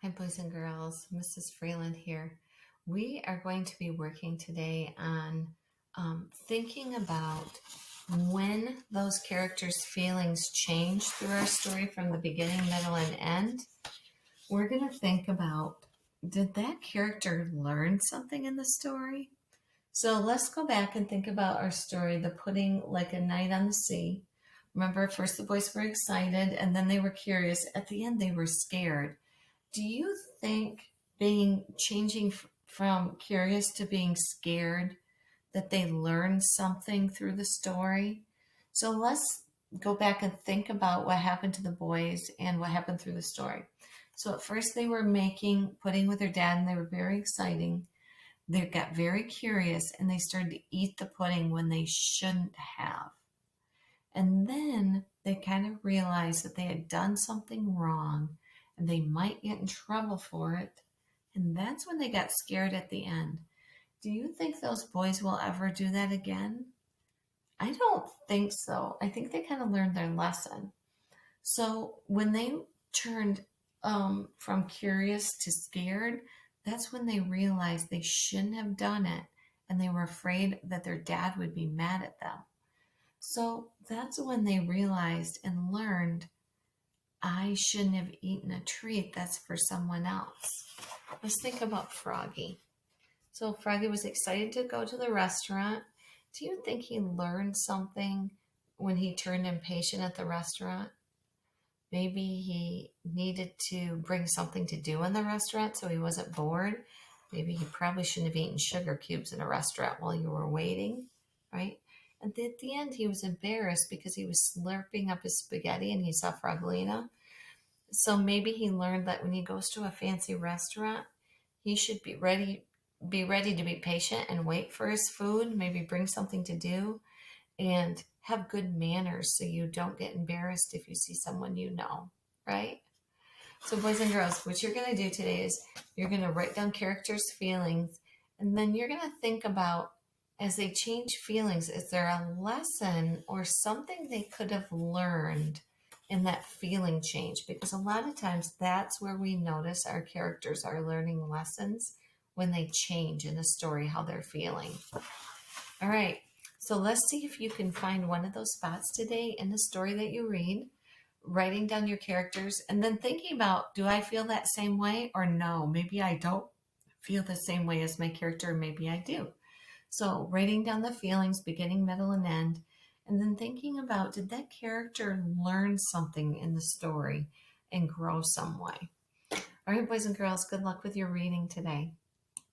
Hi, boys and girls. Mrs. Freeland here. We are going to be working today on thinking about when those characters' feelings change through our story from the beginning, middle, and end. We're going to think about, did that character learn something in the story? So let's go back and think about our story, The Pudding Like a Night on the Sea. Remember, at first the boys were excited and then they were curious. At the end, they were scared. Do you think changing from curious to being scared, that they learned something through the story? So let's go back and think about what happened to the boys and what happened through the story. So at first they were making pudding with their dad and they were very exciting. They got very curious and they started to eat the pudding when they shouldn't have. And then they kind of realized that they had done something wrong and they might get in trouble for it. And that's when they got scared at the end. Do you think those boys will ever do that again? I don't think so. I think they kind of learned their lesson. So when they turned from curious to scared, that's when they realized they shouldn't have done it. And they were afraid that their dad would be mad at them. So that's when they realized and learned, I shouldn't have eaten a treat that's for someone else. Let's think about Froggy. So Froggy was excited to go to the restaurant. Do you think he learned something when he turned impatient at the restaurant? Maybe he needed to bring something to do in the restaurant so he wasn't bored. Maybe he probably shouldn't have eaten sugar cubes in a restaurant while you were waiting, right? And at the end, he was embarrassed because he was slurping up his spaghetti and he saw Frogolina. So maybe he learned that when he goes to a fancy restaurant, he should be ready to be patient and wait for his food, maybe bring something to do, and have good manners so you don't get embarrassed if you see someone you know, right? So boys and girls, what you're going to do today is you're going to write down characters' feelings, and then you're going to think about, as they change feelings, is there a lesson or something they could have learned in that feeling change? Because a lot of times that's where we notice our characters are learning lessons, when they change in a story, how they're feeling. All right, so let's see if you can find one of those spots today in the story that you read, writing down your characters, and then thinking about, do I feel that same way or no? Maybe I don't feel the same way as my character, maybe I do. So writing down the feelings, beginning, middle, and end, and then thinking about, did that character learn something in the story and grow some way? All right, boys and girls, good luck with your reading today.